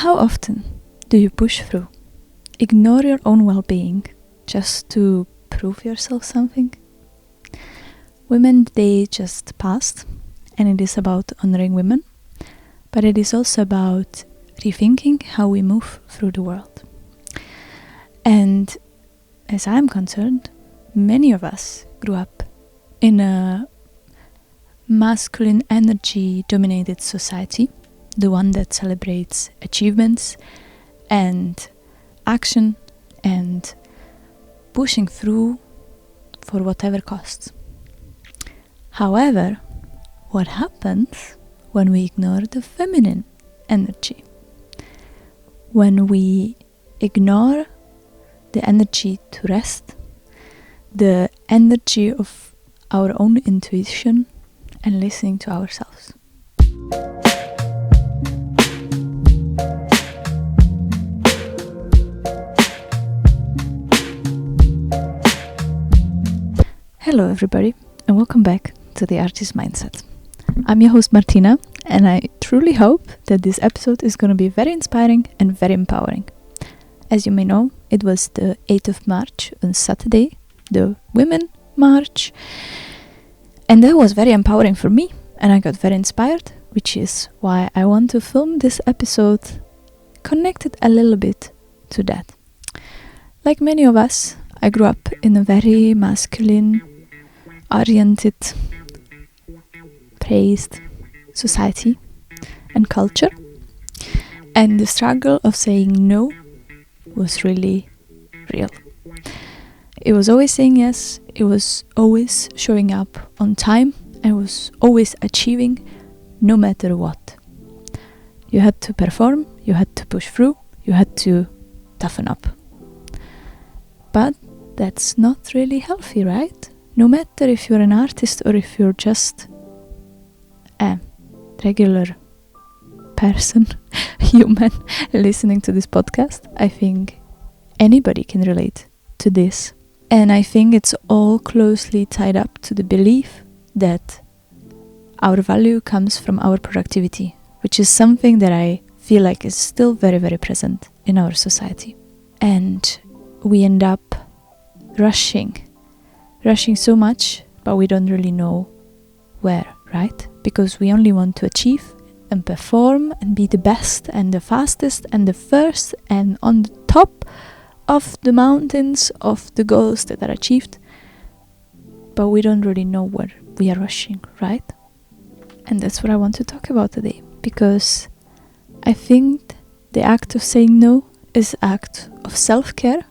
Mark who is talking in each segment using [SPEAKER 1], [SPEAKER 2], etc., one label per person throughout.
[SPEAKER 1] How often do you push through? Ignore your own well-being just to prove yourself something? Women's Day just passed, and it is about honoring women, but it is also about rethinking how we move through the world. And as I'm concerned, many of us grew up in a masculine energy dominated society, the one that celebrates achievements and action and pushing through for whatever costs. However, what happens when we ignore the feminine energy? When we ignore the energy to rest, the energy of our own intuition and listening to ourselves. Hello everybody, and welcome back to The Artist Mindset. I'm your host Martina, and I truly hope that this episode is going to be very inspiring and very empowering. As you may know, it was the 8th of March on Saturday, the Women March, and that was very empowering for me, and I got very inspired, which is why I want to film this episode connected a little bit to that. Like many of us, I grew up in a very masculine oriented, praised society and culture, and the struggle of saying no was really real. It was always saying yes, it was always showing up on time, I was always achieving no matter what. You had to perform, you had to push through, you had to toughen up. But that's not really healthy, right? No matter if you're an artist or if you're just a regular person, human, listening to this podcast, I think anybody can relate to this. And I think it's all closely tied up to the belief that our value comes from our productivity, which is something that I feel like is still very, very present in our society. And we end up rushing so much, but we don't really know where, right? Because we only want to achieve and perform and be the best and the fastest and the first and on the top of the mountains of the goals that are achieved, but we don't really know where we are rushing, right? And that's what I want to talk about today, because I think the act of saying no is an act of self-care,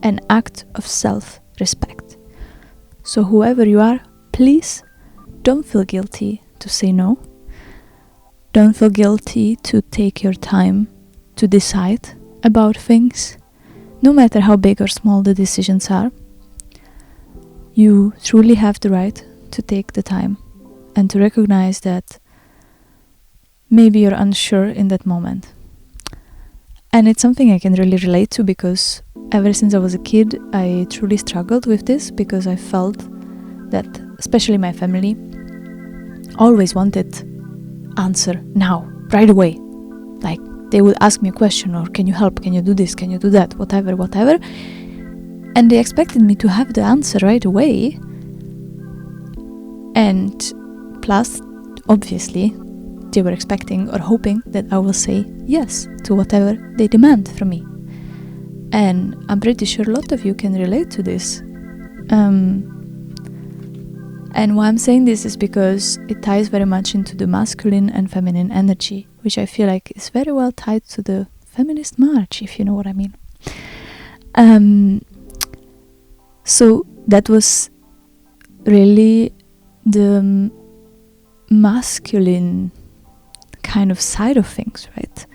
[SPEAKER 1] an act of self-respect. So whoever you are, please don't feel guilty to say no. Don't feel guilty to take your time to decide about things, no matter how big or small the decisions are. You truly have the right to take the time and to recognize that maybe you're unsure in that moment. And it's something I can really relate to, because ever since I was a kid, I truly struggled with this, because I felt that, especially my family, always wanted answer now, right away. Like, they would ask me a question, or can you help, can you do this, can you do that, whatever. And they expected me to have the answer right away. And plus, obviously, they were expecting or hoping that I will say yes to whatever they demand from me. And I'm pretty sure a lot of you can relate to this. And why I'm saying this is because it ties very much into the masculine and feminine energy, which I feel like is very well tied to the feminist march, if you know what I mean. So that was really the masculine kind of side of things, right?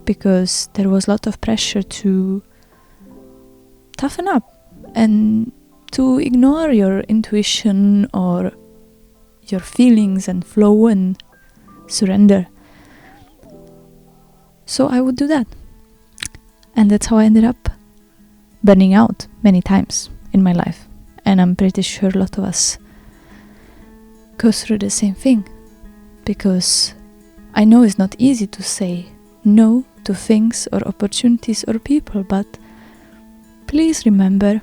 [SPEAKER 1] Because there was a lot of pressure to toughen up and to ignore your intuition or your feelings and flow and surrender. So I would do that. And that's how I ended up burning out many times in my life. And I'm pretty sure a lot of us go through the same thing, because I know it's not easy to say no to things or opportunities or people, but please remember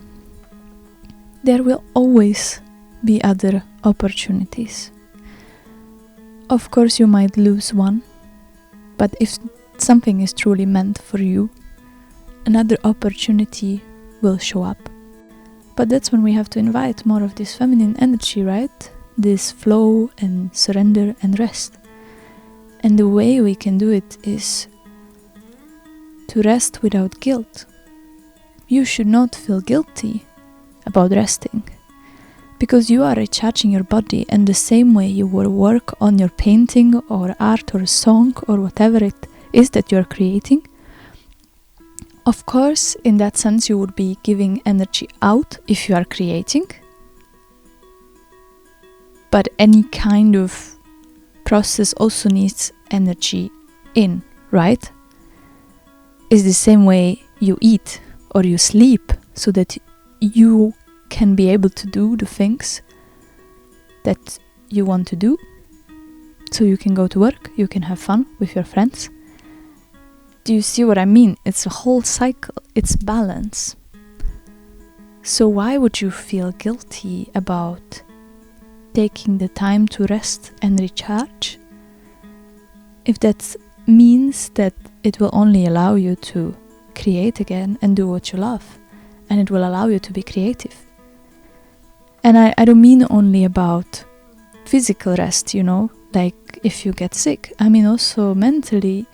[SPEAKER 1] there will always be other opportunities. Of course, you might lose one, but if something is truly meant for you, another opportunity will show up. But that's when we have to invite more of this feminine energy, right? This flow and surrender and rest. And the way we can do it is to rest without guilt. You should not feel guilty about resting, because you are recharging your body, and the same way you will work on your painting or art or song or whatever it is that you're creating. Of course, in that sense, you would be giving energy out if you are creating. But any kind of process also needs energy in, right? It's the same way you eat or you sleep, so that you can be able to do the things that you want to do. So you can go to work, you can have fun with your friends. Do you see what I mean? It's a whole cycle, it's balance. So why would you feel guilty about taking the time to rest and recharge if that means that it will only allow you to create again and do what you love, and it will allow you to be creative? And I don't mean only about physical rest, like if you get sick. I mean also mentally.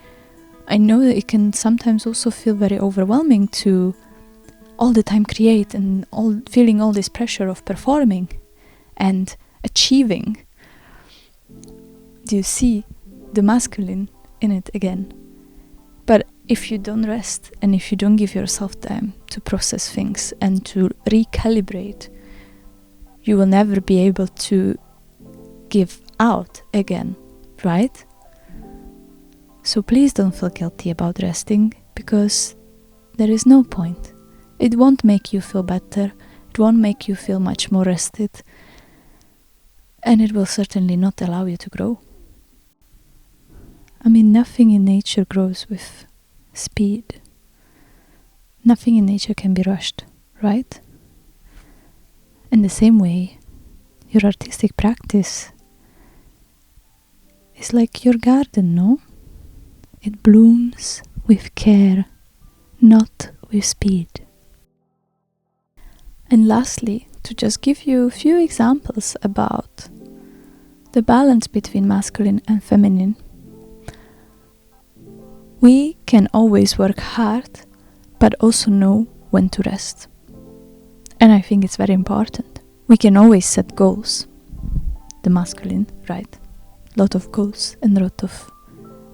[SPEAKER 1] I know that it can sometimes also feel very overwhelming to all the time create and feeling all this pressure of performing and achieving. Do you see the masculine in it again? But if you don't rest and if you don't give yourself time to process things and to recalibrate, you will never be able to give out again, right? So please don't feel guilty about resting, because there is no point. It won't make you feel better, it won't make you feel much more rested, and it will certainly not allow you to grow. I mean, nothing in nature grows with speed. Nothing in nature can be rushed, right? In the same way, your artistic practice is like your garden, no? It blooms with care, not with speed. And lastly, to just give you a few examples about the balance between masculine and feminine. We can always work hard, but also know when to rest. And I think it's very important. We can always set goals. The masculine, right? Lot of goals and a lot of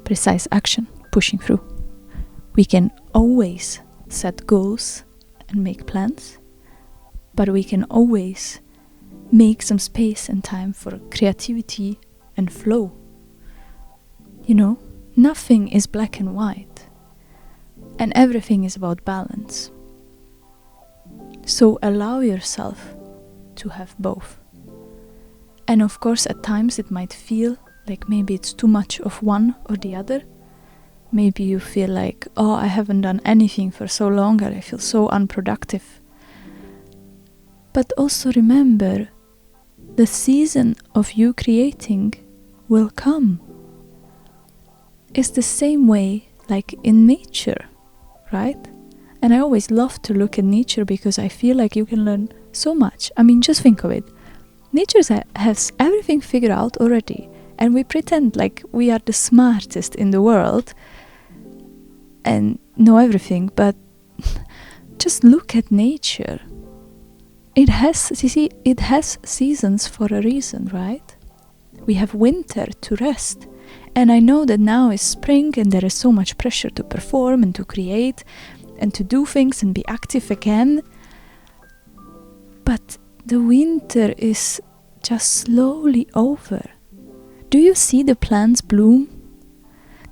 [SPEAKER 1] precise action, pushing through. We can always set goals and make plans, but we can always make some space and time for creativity and flow. Nothing is black and white, and everything is about balance. So allow yourself to have both. And of course, at times it might feel like maybe it's too much of one or the other. Maybe you feel like, I haven't done anything for so long and I feel so unproductive. But also remember, the season of you creating will come. It's the same way like in nature, right? And I always love to look at nature because I feel like you can learn so much. I mean, just think of it. Nature has everything figured out already, and we pretend like we are the smartest in the world and know everything, but just look at nature. It has seasons for a reason, right? We have winter to rest. And I know that now is spring and there is so much pressure to perform and to create and to do things and be active again. But the winter is just slowly over. Do you see the plants bloom?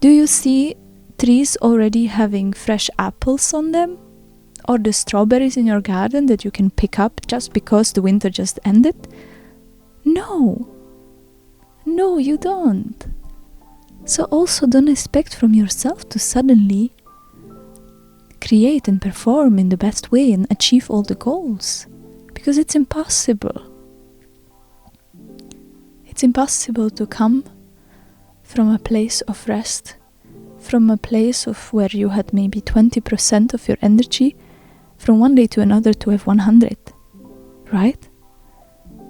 [SPEAKER 1] Do you see trees already having fresh apples on them? Or the strawberries in your garden that you can pick up just because the winter just ended? No, you don't. So also don't expect from yourself to suddenly create and perform in the best way and achieve all the goals, because it's impossible. It's impossible to come from a place of rest, from a place of where you had maybe 20% of your energy, from one day to another to have 100, right?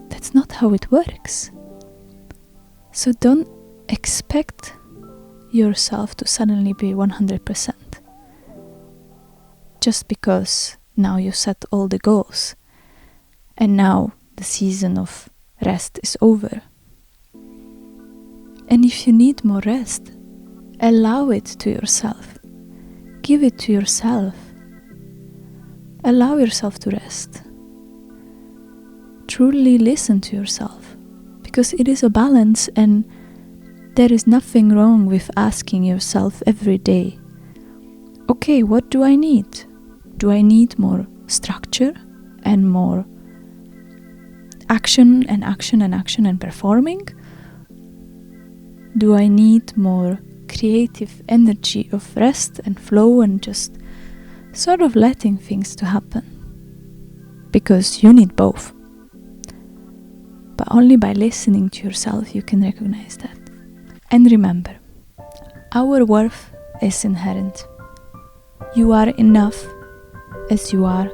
[SPEAKER 1] That's not how it works. So don't expect yourself to suddenly be 100%. Just because now you set all the goals and now the season of rest is over. And if you need more rest, allow it to yourself. Give it to yourself. Allow yourself to rest. Truly listen to yourself, because it is a balance, and there is nothing wrong with asking yourself every day, okay, what do I need? Do I need more structure and more action and performing? Do I need more creative energy of rest and flow and just sort of letting things to happen? Because you need both. But only by listening to yourself you can recognize that. And remember, our worth is inherent. You are enough as you are.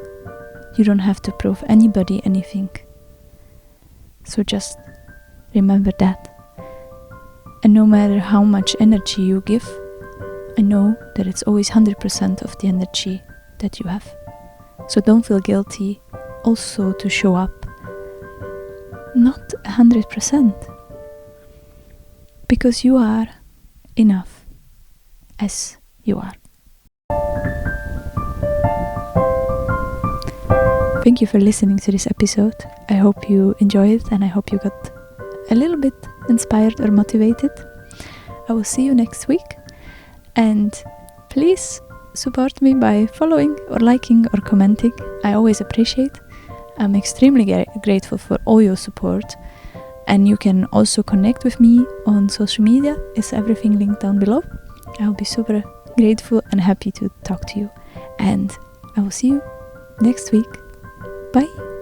[SPEAKER 1] You don't have to prove anybody anything. So just remember that. And no matter how much energy you give, I know that it's always 100% of the energy that you have. So don't feel guilty also to show up not 100%, because you are enough as you are. Thank you for listening to this episode. I hope you enjoyed it, and I hope you got a little bit inspired or motivated. I will see you next week, and please support me by following or liking or commenting. I always appreciate. I'm extremely grateful for all your support, and you can also connect with me on social media. Is everything linked down below? I'll be super grateful and happy to talk to you, and I will see you next week. Bye.